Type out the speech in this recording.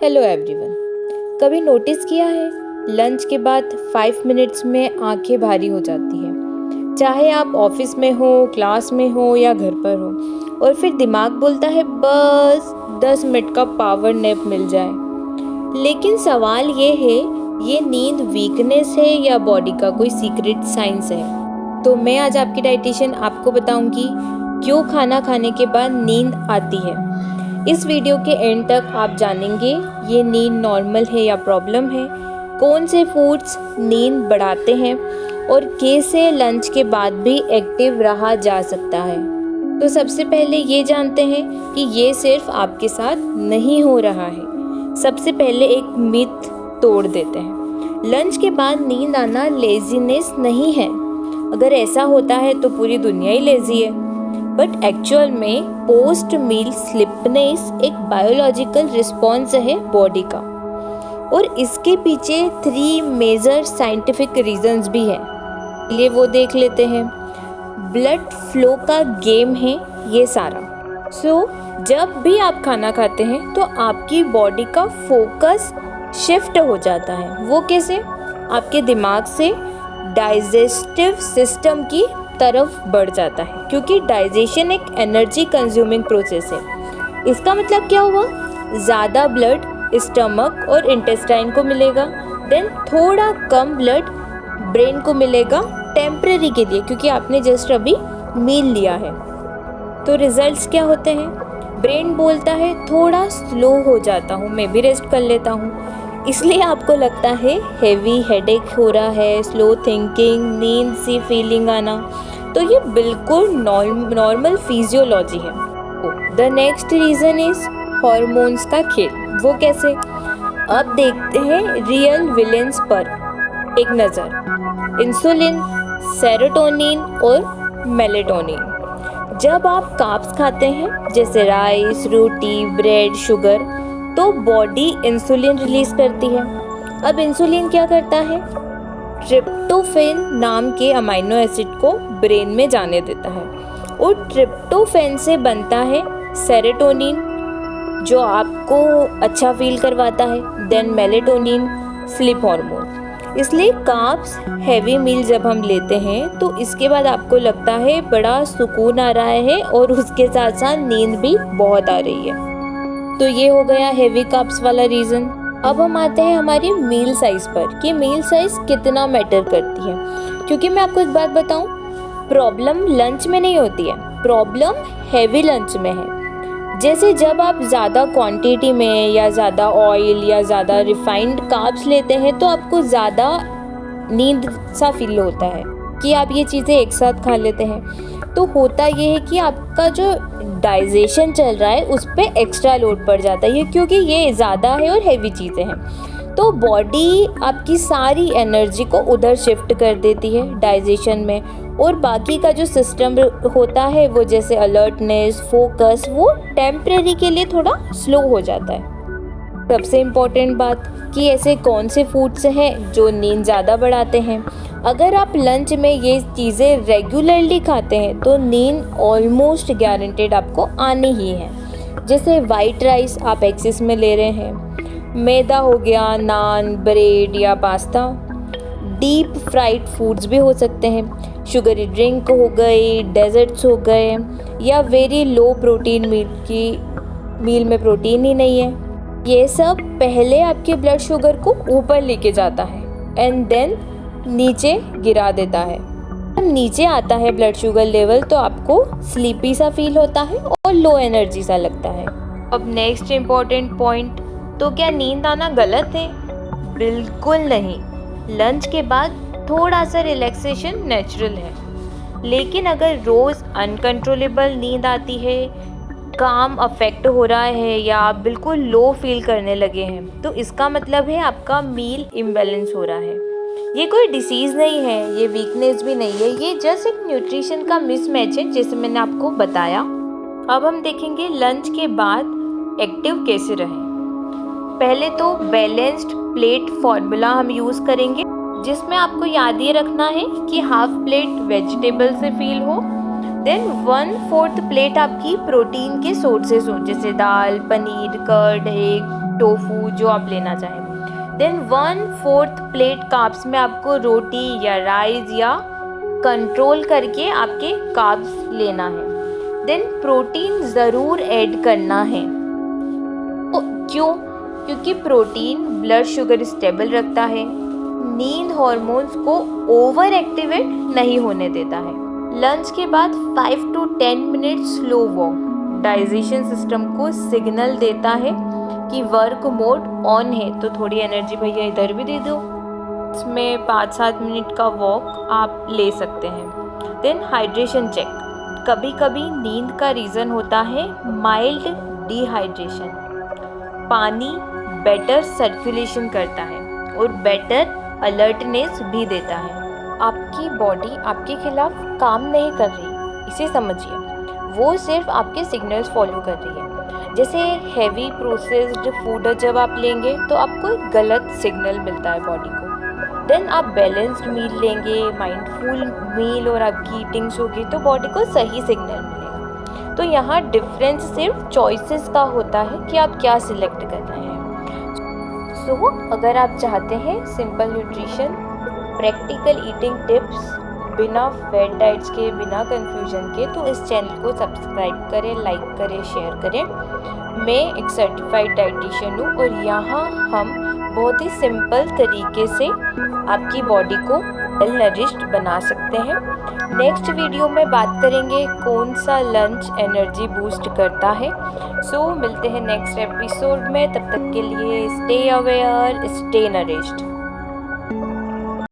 Hello everyone. कभी notice किया है लंच के बाद 5 मिनट्स में आंखें भारी हो जाती है, चाहे आप ऑफिस में हो, क्लास में हो या घर पर हो, और फिर दिमाग बोलता है बस 10 मिनट का पावर नैप मिल जाए। लेकिन सवाल ये है, ये नींद वीकनेस है या बॉडी का कोई सीक्रेट साइंस है? तो मैं आज आपकी डाइटिशियन आपको बताऊंगी क्यों खाना खाने के बाद नींद आती है। इस वीडियो के एंड तक आप जानेंगे ये नींद नॉर्मल है या प्रॉब्लम है, कौन से फूड्स नींद बढ़ाते हैं और कैसे लंच के बाद भी एक्टिव रहा जा सकता है। तो सबसे पहले ये जानते हैं कि ये सिर्फ आपके साथ नहीं हो रहा है। सबसे पहले एक मिथ तोड़ देते हैं, लंच के बाद नींद आना लेजीनेस नहीं है। अगर ऐसा होता है तो पूरी दुनिया ही लेजी है। बट एक्चुअल में पोस्ट मील स्लीपनेस एक बायोलॉजिकल रिस्पॉन्स है बॉडी का, और इसके पीछे 3 मेजर साइंटिफिक रीजंस भी हैं। ये वो देख लेते हैं। ब्लड फ्लो का गेम है ये सारा। जब भी आप खाना खाते हैं तो आपकी बॉडी का फोकस शिफ्ट हो जाता है। वो कैसे? आपके दिमाग से डाइजेस्टिव सिस्टम की तरफ बढ़ जाता है, क्योंकि डाइजेशन एक एनर्जी कंज्यूमिंग प्रोसेस है। इसका मतलब क्या हुआ? ज़्यादा ब्लड स्टमक और इंटेस्टाइन को मिलेगा, देन थोड़ा कम ब्लड ब्रेन को मिलेगा टेम्पररी के लिए, क्योंकि आपने जस्ट अभी मील लिया है। तो रिजल्ट्स क्या होते हैं? ब्रेन बोलता है थोड़ा स्लो हो जाता हूँ, मैं भी रेस्ट कर लेता हूँ। इसलिए आपको लगता है हेवी हेडेक हो रहा है, स्लो थिंकिंग, नींद सी फीलिंग आना। तो ये बिल्कुल नॉर्मल फिजियोलॉजी है। The next reason is hormones का खेल। वो कैसे? अब देखते हैं रियल विलेंस पर एक नज़र। इंसुलिन, सेरोटोनिन और मेलेटोनिन। जब आप कार्ब्स खाते हैं जैसे राइस, रोटी, ब्रेड, शुगर, तो बॉडी इंसुलिन रिलीज करती है। अब इंसुलिन क्या करता है? ट्रिप्टोफैन नाम के अमीनो एसिड को ब्रेन में जाने देता है, और ट्रिप्टोफैन से बनता है सेरोटोनिन जो आपको अच्छा फील करवाता है, देन मेलेटोनिन स्लीप हार्मोन। इसलिए कार्ब्स हैवी मील जब हम लेते हैं तो इसके बाद आपको लगता है बड़ा सुकून आ रहा है, और उसके साथ साथ नींद भी बहुत आ रही है। तो ये हो गया हैवी कार्ब्स वाला रीज़न। अब हम आते हैं हमारी मील साइज पर कि मील साइज कितना मैटर करती है। क्योंकि मैं आपको एक बात बताऊं, प्रॉब्लम लंच में नहीं होती है, प्रॉब्लम हैवी लंच में है। जैसे जब आप ज़्यादा क्वांटिटी में या ज़्यादा ऑयल या ज़्यादा रिफाइंड कार्ब्स लेते हैं तो आपको ज़्यादा नींद सा फील होता है कि आप ये चीज़ें एक साथ खा लेते हैं। तो होता ये है कि आपका जो डाइजेशन चल रहा है उस पर एक्स्ट्रा लोड पड़ जाता है, क्योंकि ये ज़्यादा है और हैवी चीज़ें हैं। तो बॉडी आपकी सारी एनर्जी को उधर शिफ्ट कर देती है डाइजेशन में, और बाकी का जो सिस्टम होता है वो जैसे अलर्टनेस, फोकस, वो टेम्परेरी के लिए थोड़ा स्लो हो जाता है। सबसे इम्पोर्टेंट बात कि ऐसे कौन से फूड्स हैं जो नींद ज़्यादा बढ़ाते हैं। अगर आप लंच में ये चीज़ें रेगुलरली खाते हैं तो नींद ऑलमोस्ट गारंटेड आपको आनी ही है। जैसे वाइट राइस आप एक्सेस में ले रहे हैं, मैदा हो गया, नान, ब्रेड या पास्ता, डीप फ्राइड फूड्स भी हो सकते हैं, शुगरी ड्रिंक हो गई, डेजर्ट्स हो गए, या वेरी लो प्रोटीन मील में प्रोटीन ही नहीं है। ये सब पहले आपके ब्लड शुगर को ऊपर लेके जाता है एंड देन नीचे गिरा देता है। जब नीचे आता है ब्लड शुगर लेवल तो आपको स्लीपी सा फील होता है और लो एनर्जी सा लगता है। अब नेक्स्ट इम्पॉर्टेंट पॉइंट, तो क्या नींद आना गलत है? बिल्कुल नहीं। लंच के बाद थोड़ा सा रिलैक्सेशन नेचुरल है, लेकिन अगर रोज़ अनकंट्रोलेबल नींद आती है, काम अफेक्ट हो रहा है, या आप बिल्कुल लो फील करने लगे हैं, तो इसका मतलब है आपका मील इम्बैलेंस हो रहा है। ये कोई डिसीज़ नहीं है, ये वीकनेस भी नहीं है, ये जस्ट एक न्यूट्रिशन का मिसमैच है जैसे मैंने आपको बताया। अब हम देखेंगे लंच के बाद एक्टिव कैसे रहें। पहले तो बैलेंस्ड प्लेट फॉर्मूला हम यूज़ करेंगे, जिसमें आपको याद ये रखना है कि हाफ प्लेट वेजिटेबल से फील हो, देन 1/4 प्लेट आपकी प्रोटीन के सोर्सेस हो, जैसे दाल, पनीर, कर्ड, एग, टोफू, जो आप लेना चाहें। देन 1/4 प्लेट कार्ब्स में आपको रोटी या राइस या कंट्रोल करके आपके कार्ब्स लेना है। देन प्रोटीन ज़रूर ऐड करना है। तो क्यों? क्योंकि प्रोटीन ब्लड शुगर स्टेबल रखता है, नींद हॉर्मोन्स को ओवर एक्टिवेट नहीं होने देता है। लंच के बाद 5 to 10 minute slow walk digestion system को सिग्नल देता है कि वर्क मोड ऑन है, तो थोड़ी एनर्जी भैया इधर भी दे दो। इसमें 5-7 मिनट का वॉक आप ले सकते हैं। Then hydration check. कभी कभी नींद का रीज़न होता है माइल्ड डिहाइड्रेशन। पानी बेटर सर्कुलेशन करता है और बेटर अलर्टनेस भी देता है। आपकी बॉडी आपके खिलाफ काम नहीं कर रही, इसे समझिए। वो सिर्फ आपके सिग्नल्स फॉलो कर रही है। जैसे हैवी प्रोसेस्ड फूड जब आप लेंगे तो आपको एक गलत सिग्नल मिलता है बॉडी को। देन आप बैलेंस्ड मील लेंगे, माइंडफुल मील, और आपकी ईटिंग्स होगी तो बॉडी को सही सिग्नल मिलेगा। तो यहाँ डिफरेंस सिर्फ चॉइसेस का होता है कि आप क्या सिलेक्ट कर रहे हैं। सो अगर आप चाहते हैं simple nutrition, practical eating tips, बिना फैट डाइट्स के, बिना कंफ्यूजन के, तो इस चैनल को सब्सक्राइब करें, लाइक करें, शेयर करें। मैं एक सर्टिफाइड डाइटिशियन हूँ और यहाँ हम बहुत ही सिंपल तरीके से आपकी बॉडी को वेल नरिश्ड बना सकते हैं। नेक्स्ट वीडियो में बात करेंगे कौन सा लंच एनर्जी बूस्ट करता है। सो मिलते हैं नेक्स्ट एपिसोड में। तब तक के लिए स्टे अवेयर, स्टे नरिश्ड।